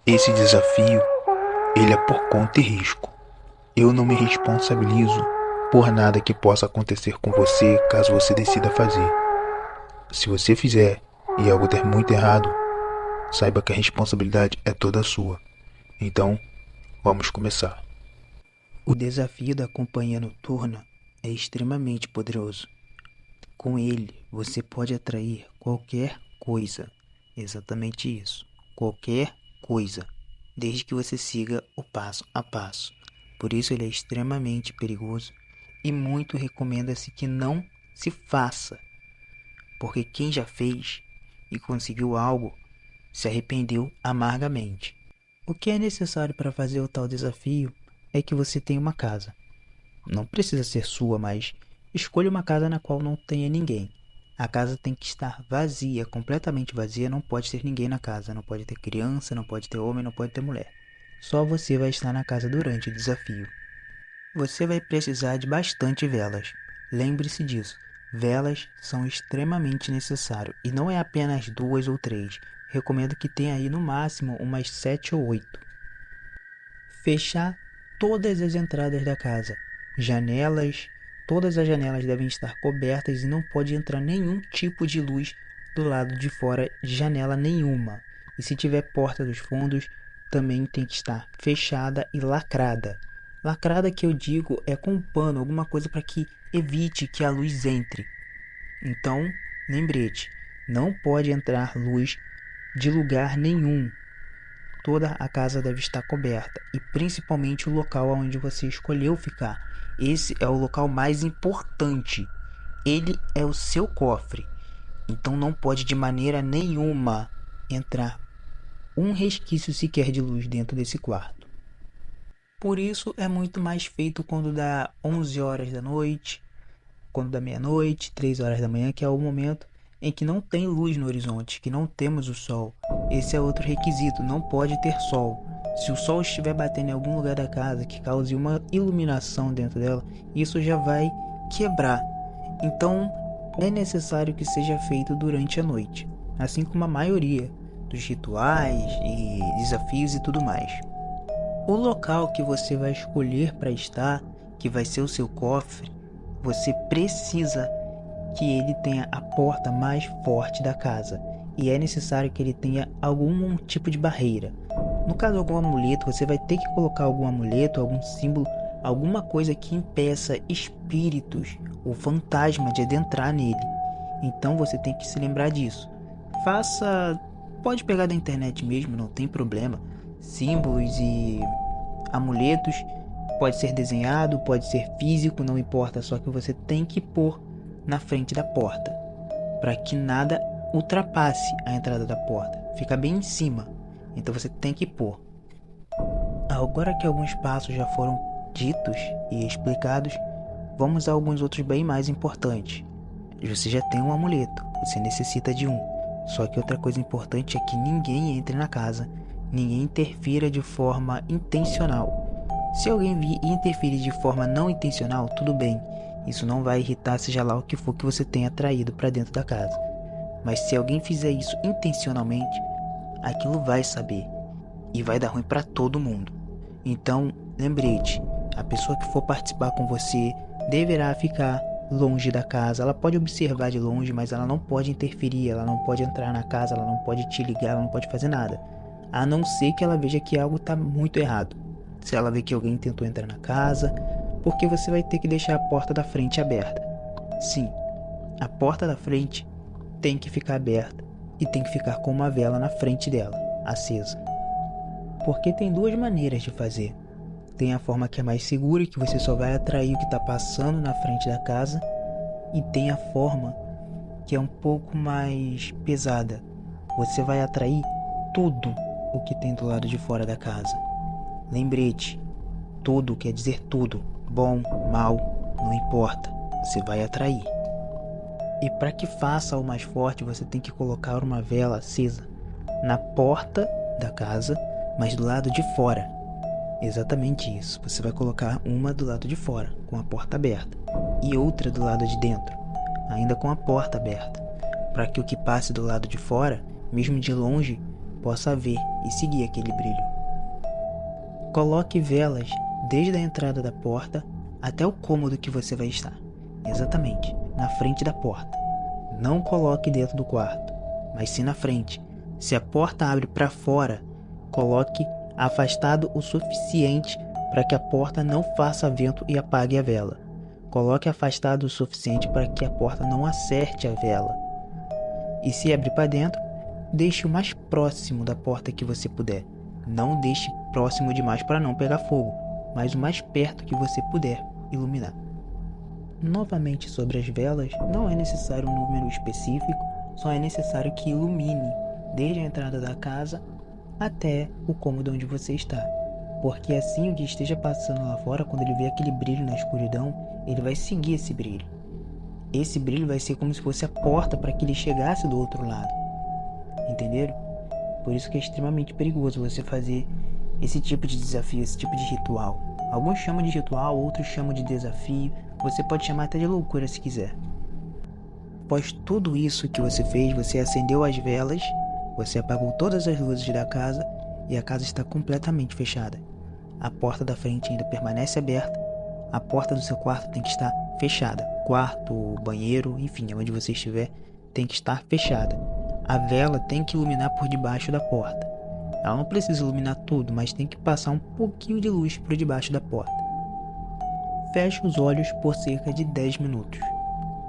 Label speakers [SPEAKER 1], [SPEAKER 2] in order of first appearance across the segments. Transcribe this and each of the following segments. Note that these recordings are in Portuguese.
[SPEAKER 1] Esse desafio, ele é por conta e risco. Eu não me responsabilizo por nada que possa acontecer com você caso você decida fazer. Se você fizer e algo der muito errado, saiba que a responsabilidade é toda sua. Então, vamos começar.
[SPEAKER 2] O desafio da companhia noturna é extremamente poderoso. Com ele, você pode atrair qualquer coisa. Exatamente isso. Qualquer coisa. Desde que você siga o passo a passo. Por isso ele é extremamente perigoso e muito recomenda-se que não se faça. Porque quem já fez e conseguiu algo se arrependeu amargamente. O que é necessário para fazer o tal desafio é que você tenha uma casa. Não precisa ser sua, mas escolha uma casa na qual não tenha ninguém. A casa tem que estar vazia, completamente vazia, não pode ter ninguém na casa, não pode ter criança, não pode ter homem, não pode ter mulher. Só você vai estar na casa durante o desafio. Você vai precisar de bastante velas. Lembre-se disso. Velas são extremamente necessárias e não é apenas 2 ou 3. Recomendo que tenha aí no máximo umas 7 ou 8. Fechar todas as entradas da casa. Janelas, todas as janelas devem estar cobertas e não pode entrar nenhum tipo de luz do lado de fora de janela nenhuma. E se tiver porta dos fundos, também tem que estar fechada e lacrada. Lacrada que eu digo é com um pano, alguma coisa para que evite que a luz entre. Então, lembrete, não pode entrar luz de lugar nenhum. Toda a casa deve estar coberta e principalmente o local onde você escolheu ficar. Esse é o local mais importante. Ele é o seu cofre. Então não pode de maneira nenhuma entrar um resquício sequer de luz dentro desse quarto. Por isso é muito mais feito quando dá 11 horas da noite, quando dá meia-noite, 3 horas da manhã, que é o momento em que não tem luz no horizonte, que não temos o sol. Esse é outro requisito, não pode ter sol. Se o sol estiver batendo em algum lugar da casa que cause uma iluminação dentro dela, isso já vai quebrar. Então é necessário que seja feito durante a noite, assim como a maioria dos rituais e desafios e tudo mais. O local que você vai escolher para estar, que vai ser o seu cofre, você precisa que ele tenha a porta mais forte da casa e é necessário que ele tenha algum tipo de barreira. No caso, algum amuleto, você vai ter que colocar algum amuleto, algum símbolo, alguma coisa que impeça espíritos ou fantasma de adentrar nele. Então você tem que se lembrar disso. Faça, pode pegar da internet mesmo, não tem problema. Símbolos e amuletos, pode ser desenhado, pode ser físico, não importa, só que você tem que pôr na frente da porta, para que nada ultrapasse a entrada da porta. Fica bem em cima, então você tem que pôr. Agora que alguns passos já foram ditos e explicados, vamos a alguns outros bem mais importantes. Você já tem um amuleto, você necessita de um. Só que outra coisa importante é que ninguém entre na casa, ninguém interfira de forma intencional. Se alguém vir e interferir de forma não intencional, tudo bem. Isso não vai irritar seja lá o que for que você tenha traído para dentro da casa. Mas se alguém fizer isso intencionalmente, aquilo vai saber e vai dar ruim para todo mundo. Então, lembrete, a pessoa que for participar com você deverá ficar longe da casa. Ela pode observar de longe, mas ela não pode interferir, ela não pode entrar na casa, ela não pode te ligar, ela não pode fazer nada. A não ser que ela veja que algo está muito errado. Se ela vê que alguém tentou entrar na casa, porque você vai ter que deixar a porta da frente aberta. Sim, a porta da frente tem que ficar aberta e tem que ficar com uma vela na frente dela, acesa. Porque tem duas maneiras de fazer. Tem a forma que é mais segura e que você só vai atrair o que está passando na frente da casa. E tem a forma que é um pouco mais pesada. Você vai atrair tudo o que tem do lado de fora da casa. Lembrete, tudo quer dizer tudo. Bom, mal, não importa. Você vai atrair. E para que faça o mais forte, você tem que colocar uma vela acesa na porta da casa, mas do lado de fora. Exatamente isso. Você vai colocar uma do lado de fora, com a porta aberta, e outra do lado de dentro, ainda com a porta aberta, para que o que passe do lado de fora, mesmo de longe, possa ver e seguir aquele brilho. Coloque velas desde a entrada da porta até o cômodo que você vai estar, exatamente na frente da porta. Não coloque dentro do quarto, mas sim na frente. Se a porta abre para fora, coloque afastado o suficiente para que a porta não faça vento e apague a vela. Coloque afastado o suficiente para que a porta não acerte a vela. E se abrir para dentro, deixe o mais próximo da porta que você puder. Não deixe próximo demais para não pegar fogo, mas o mais perto que você puder iluminar. Novamente sobre as velas, não é necessário um número específico, só é necessário que ilumine desde a entrada da casa até o cômodo onde você está. Porque assim o que esteja passando lá fora, quando ele vê aquele brilho na escuridão, ele vai seguir esse brilho. Esse brilho vai ser como se fosse a porta para que ele chegasse do outro lado. Entenderam? Por isso que é extremamente perigoso você fazer esse tipo de desafio, esse tipo de ritual. Alguns chamam de ritual, outros chamam de desafio. Você pode chamar até de loucura se quiser. Após tudo isso que você fez, você acendeu as velas, você apagou todas as luzes da casa e a casa está completamente fechada. A porta da frente ainda permanece aberta. A porta do seu quarto tem que estar fechada. Quarto, banheiro, enfim, onde você estiver, tem que estar fechada. A vela tem que iluminar por debaixo da porta. Ela não precisa iluminar tudo, mas tem que passar um pouquinho de luz por debaixo da porta. Feche os olhos por cerca de 10 minutos.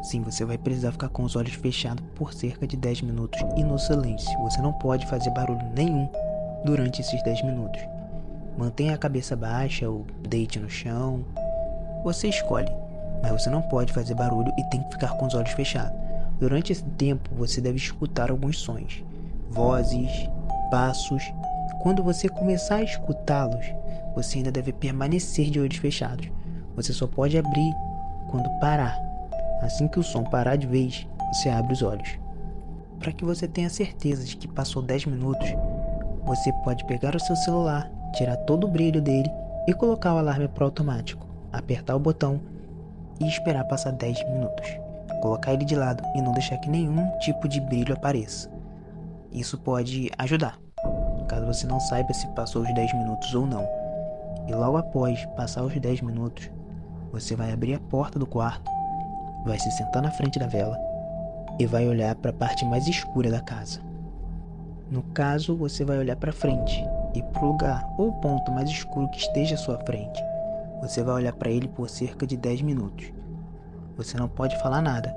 [SPEAKER 2] Sim, você vai precisar ficar com os olhos fechados por cerca de 10 minutos e no silêncio. Você não pode fazer barulho nenhum durante esses 10 minutos. Mantenha a cabeça baixa ou deite no chão. Você escolhe, mas você não pode fazer barulho e tem que ficar com os olhos fechados. Durante esse tempo, você deve escutar alguns sons, vozes, passos. Quando você começar a escutá-los, você ainda deve permanecer de olhos fechados. Você só pode abrir quando parar. Assim que o som parar de vez, você abre os olhos. Para que você tenha certeza de que passou 10 minutos, você pode pegar o seu celular, tirar todo o brilho dele e colocar o alarme para o automático, apertar o botão e esperar passar 10 minutos. Colocar ele de lado e não deixar que nenhum tipo de brilho apareça. Isso pode ajudar, caso você não saiba se passou os 10 minutos ou não. E logo após passar os 10 minutos, você vai abrir a porta do quarto, vai se sentar na frente da vela e vai olhar para a parte mais escura da casa. No caso, você vai olhar para frente e para o lugar ou ponto mais escuro que esteja à sua frente. Você vai olhar para ele por cerca de 10 minutos. Você não pode falar nada,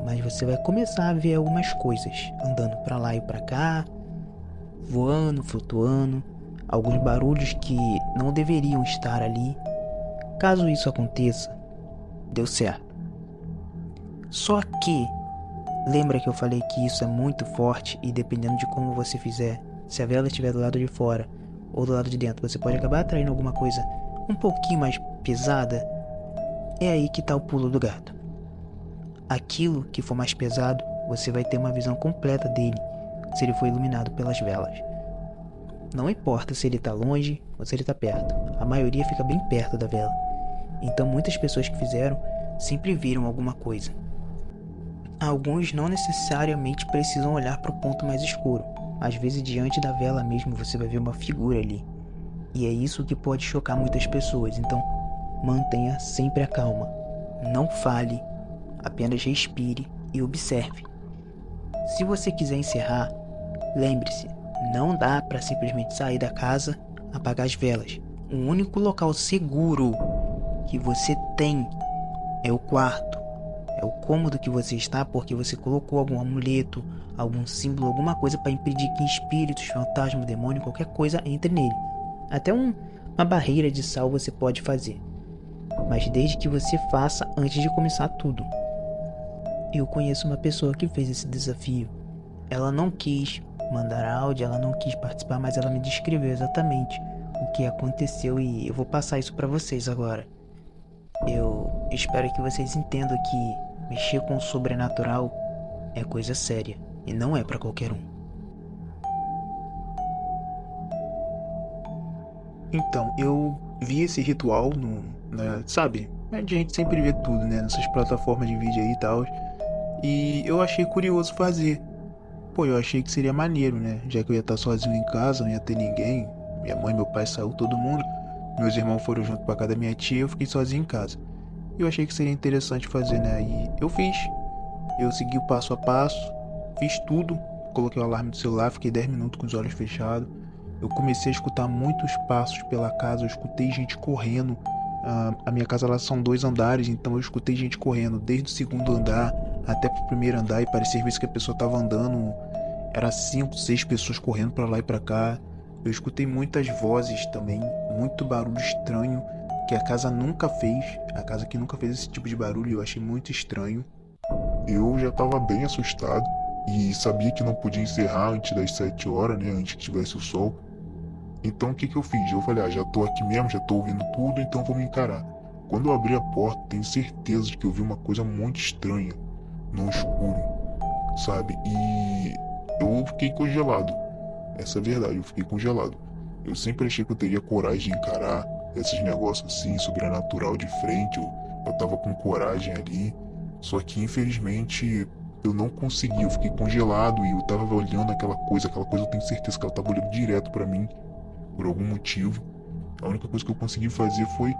[SPEAKER 2] mas você vai começar a ver algumas coisas andando para lá e para cá, voando, flutuando, alguns barulhos que não deveriam estar ali. Caso isso aconteça, deu certo. Só que, lembra que eu falei que isso é muito forte e dependendo de como você fizer, se a vela estiver do lado de fora ou do lado de dentro, você pode acabar atraindo alguma coisa um pouquinho mais pesada. É aí que está o pulo do gato. Aquilo que for mais pesado, você vai ter uma visão completa dele se ele for iluminado pelas velas. Não importa se ele está longe ou se ele está perto, a maioria fica bem perto da vela. Então muitas pessoas que fizeram sempre viram alguma coisa. Alguns não necessariamente precisam olhar para o ponto mais escuro. Às vezes diante da vela mesmo você vai ver uma figura ali. E é isso que pode chocar muitas pessoas, então mantenha sempre a calma. Não fale, apenas respire e observe. Se você quiser encerrar, lembre-se, não dá para simplesmente sair da casa, apagar as velas. O único local seguro que você tem é o quarto. É o cômodo que você está porque você colocou algum amuleto, algum símbolo, alguma coisa para impedir que espíritos, fantasma, demônio, qualquer coisa entre nele. Até uma barreira de sal você pode fazer, mas desde que você faça antes de começar tudo. Eu conheço uma pessoa que fez esse desafio. Ela não quis mandar áudio, ela não quis participar, mas ela me descreveu exatamente o que aconteceu e eu vou passar isso para vocês agora. Eu espero que vocês entendam que mexer com o sobrenatural é coisa séria e não é para qualquer um.
[SPEAKER 1] Então, eu vi esse ritual sabe? A gente sempre vê tudo, né? Nessas plataformas de vídeo aí e tal. E eu achei curioso fazer. Pô, eu achei que seria maneiro, né? Já que eu ia estar sozinho em casa, não ia ter ninguém. Minha mãe, meu pai saiu, todo mundo. Meus irmãos foram junto pra casa da minha tia, eu fiquei sozinho em casa. Eu achei que seria interessante fazer, né? E eu fiz. Eu segui o passo a passo, fiz tudo. Coloquei o alarme do celular, fiquei 10 minutos com os olhos fechados. Eu comecei a escutar muitos passos pela casa, eu escutei gente correndo. A minha casa lá são 2 andares, então eu escutei gente correndo desde o segundo andar até pro primeiro andar e parecia às vezes que a pessoa tava andando. Era 5, 6 pessoas correndo pra lá e pra cá. Eu escutei muitas vozes também, muito barulho estranho que a casa nunca fez. A casa que nunca fez esse tipo de barulho, eu achei muito estranho.
[SPEAKER 3] Eu já estava bem assustado e sabia que não podia encerrar antes das 7 horas, né? Antes que tivesse o sol. Então o que que eu fiz? Eu falei, já tô aqui mesmo, já tô ouvindo tudo, então vou me encarar. Quando eu abri a porta, tenho certeza de que eu vi uma coisa muito estranha no escuro, sabe? E eu fiquei congelado. Essa é a verdade, eu fiquei congelado. Eu sempre achei que eu teria coragem de encarar esses negócios assim, sobrenatural de frente. Eu tava com coragem ali. Só que infelizmente eu não consegui, eu fiquei congelado e eu tava olhando aquela coisa eu tenho certeza que ela tava olhando direto pra mim, por algum motivo. A única coisa que eu consegui fazer foi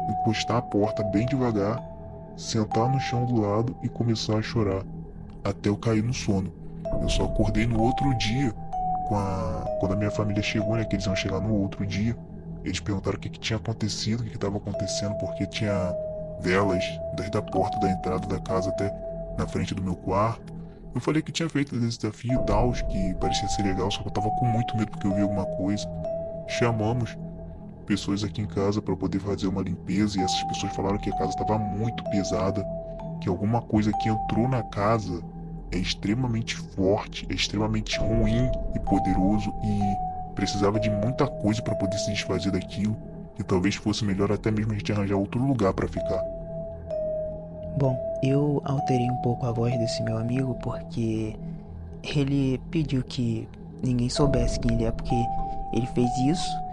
[SPEAKER 3] encostar a porta bem devagar, sentar no chão do lado e começar a chorar, até eu cair no sono. Eu só acordei no outro dia, quando a minha família chegou, né, que eles iam chegar no outro dia. Eles perguntaram o que tinha acontecido, o que estava acontecendo, porque tinha velas desde a porta da entrada da casa até na frente do meu quarto. Eu falei que tinha feito esse desafio e tal, que parecia ser legal, só que eu tava com muito medo porque eu vi alguma coisa. Chamamos pessoas aqui em casa para poder fazer uma limpeza e essas pessoas falaram que a casa estava muito pesada, que alguma coisa que entrou na casa é extremamente forte, é extremamente ruim e poderoso e precisava de muita coisa para poder se desfazer daquilo, e talvez fosse melhor até mesmo a gente arranjar outro lugar para ficar.
[SPEAKER 2] Bom, eu alterei um pouco a voz desse meu amigo porque ele pediu que ninguém soubesse quem ele é, porque ele fez isso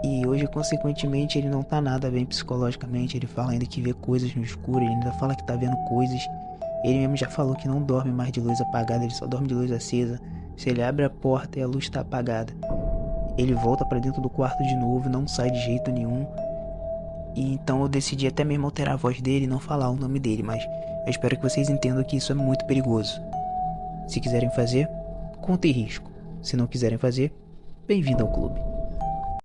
[SPEAKER 2] e hoje, consequentemente, ele não tá nada bem psicologicamente. Ele fala ainda que vê coisas no escuro, ele ainda fala que tá vendo coisas. Ele mesmo já falou que não dorme mais de luz apagada, ele só dorme de luz acesa. Se ele abre a porta e a luz tá apagada, ele volta pra dentro do quarto de novo, não sai de jeito nenhum. E então eu decidi até mesmo alterar a voz dele e não falar o nome dele, mas eu espero que vocês entendam que isso é muito perigoso. Se quiserem fazer, conta e risco. Se não quiserem fazer, bem-vindo ao clube.